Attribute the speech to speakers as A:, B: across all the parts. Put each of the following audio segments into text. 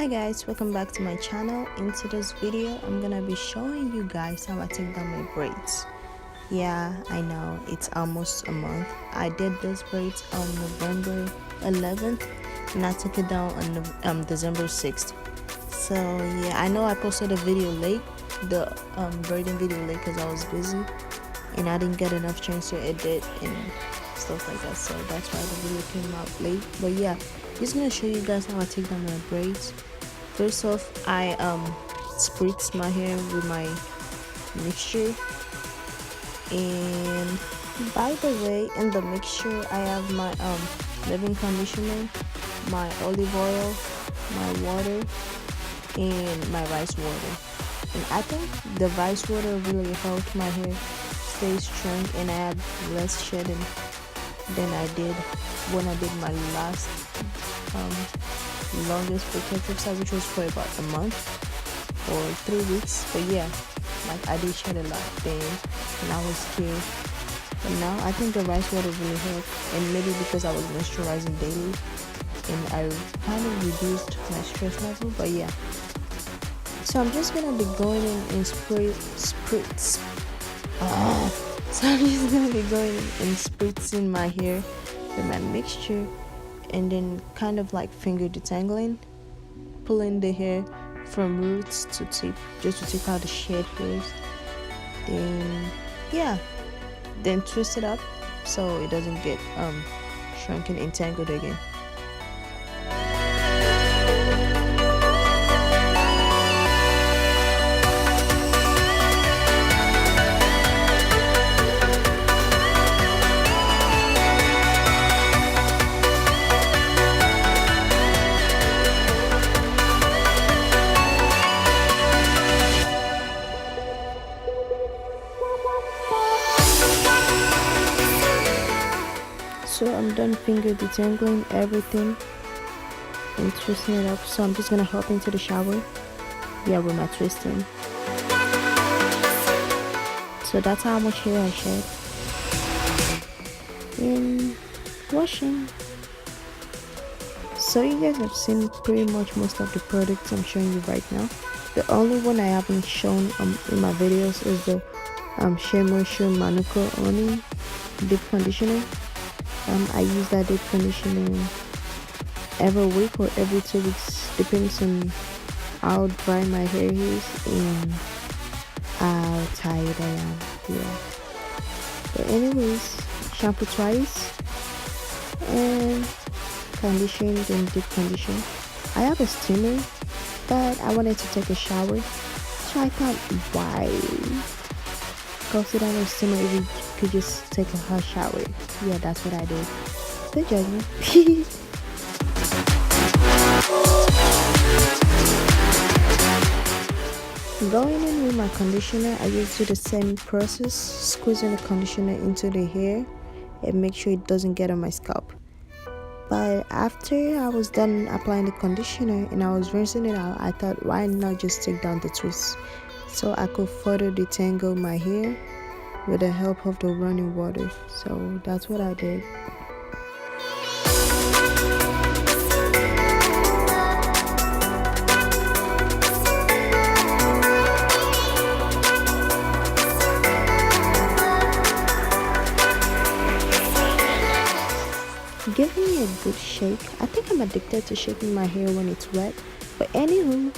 A: Hi guys, welcome back to my channel. In today's video I'm gonna be showing you guys how I take down my braids. Yeah, I know it's almost a month. I did those braids on November 11th and I took it down on December 6th. So yeah, I know I posted a video late, the braiding video late, because I was busy and I didn't get enough chance to edit and stuff like that, so that's why the video came out late. But yeah, just gonna show you guys how I take down my braids. First off, I spritz my hair with my mixture, and by the way, in the mixture I have my leave-in conditioner, my olive oil, my water, and my rice water. And I think the rice water really helped my hair stay strong and I had less shedding than I did when I did my last longest protective side, which was for about a month or 3 weeks. But yeah, like I did shed a lot then and I was scared. But now I think the rice water really helped, and maybe because I was moisturizing daily and I kind of reduced my stress level. But yeah, so I'm just gonna be going in and spritz. So I'm just gonna be going and spritzing my hair with my mixture, and then kind of like finger detangling, pulling the hair from roots to tip, just to take out the shed hairs. Then yeah, then twist it up so it doesn't get shrunken and tangled again. So I'm done finger detangling everything and twisting it up. So I'm just gonna hop into the shower, yeah, with my twisting. So that's how much hair I shed in washing. So you guys have seen pretty much most of the products I'm showing you right now. The only one I haven't shown in my videos is the Shea Moisture Manuka Oni Deep Conditioner. I use that deep conditioner every week or every 2 weeks, depends on how dry my hair is and how tired I am. Yeah. But anyways, shampoo twice and condition, then deep condition. I have a steamer, but I wanted to take a shower, so I thought, why go sit down in a steamer if you could just take a hot shower? Yeah, that's what I did. Don't judge me. Going in with my conditioner, I just do the same process, squeezing the conditioner into the hair and make sure it doesn't get on my scalp. But after I was done applying the conditioner and I was rinsing it out, I thought, why not just take down the twist so I could further detangle my hair with the help of the running water. So that's what I did. Give me a good shake. I think I'm addicted to shaking my hair when it's wet. But anywho,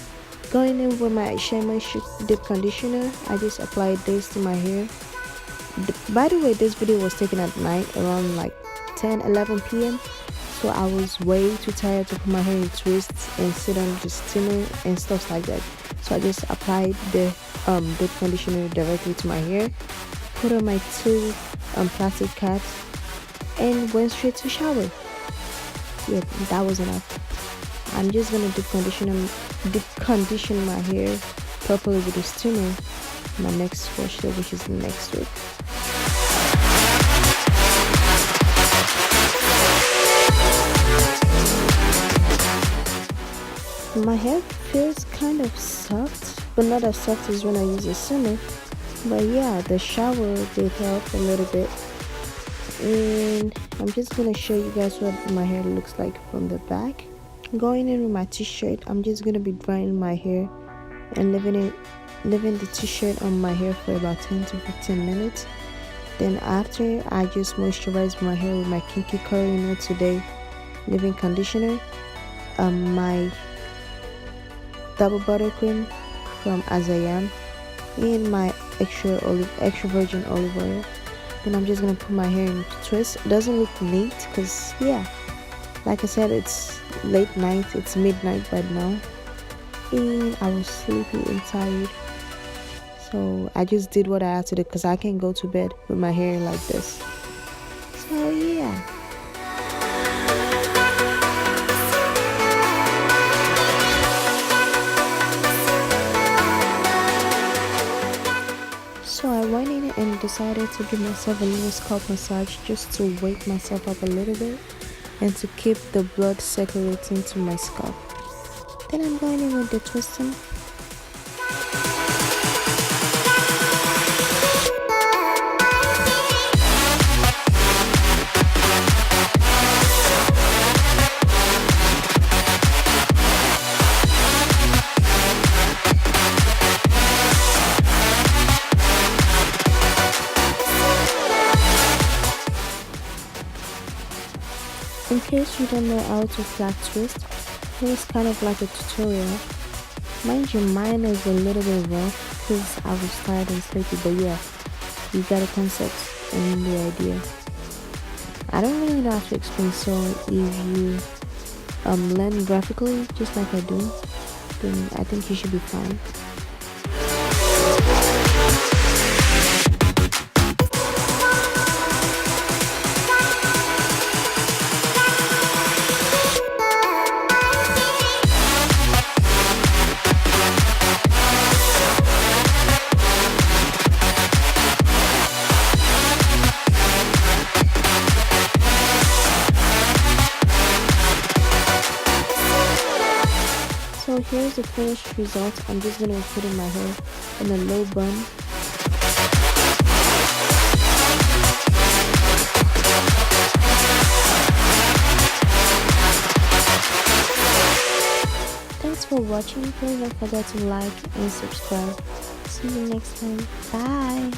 A: going in with my Shea Moisture Deep Conditioner, I just applied this to my hair. By the way, this video was taken at night around like 10-11 p.m. so I was way too tired to put my hair in twists and sit on the steamer and stuff like that. So I just applied the deep conditioner directly to my hair, put on my 2 plastic caps, and went straight to shower. Yeah, that was enough. I'm just gonna deep condition my hair properly with the steamer my next wash day, which is next week. My hair feels kind of soft, but not as soft as when I use a steamer. But yeah, the shower did help a little bit. And I'm just gonna show you guys what my hair looks like from the back. Going in with my t-shirt, I'm just gonna be drying my hair and leaving the t-shirt on my hair for about 10 to 15 minutes. Then after, I just moisturize my hair with my Kinky Curly Today leave-in conditioner, my double buttercream from Azayam, and my extra virgin olive oil. Then I'm just gonna put my hair in a twist. It doesn't look neat because, yeah, like I said, it's late night, it's midnight by now, and I was sleepy and tired, so I just did what I had to do because I can't go to bed with my hair like this. So yeah. So I went in and decided to give myself a little scalp massage just to wake myself up a little bit and to keep the blood circulating to my scalp. Then I'm going in with the twisting. In case you don't know how to flat twist, here's kind of like a tutorial. Mind you, mine is a little bit rough because I was tired and sleepy, but yeah, you got a concept and the idea. I don't really know how to explain, so if you learn graphically just like I do, then I think you should be fine. So here's the finished result. I'm just going to be putting my hair in a low bun. Thanks for watching. Please don't forget to like and subscribe. See you next time. Bye.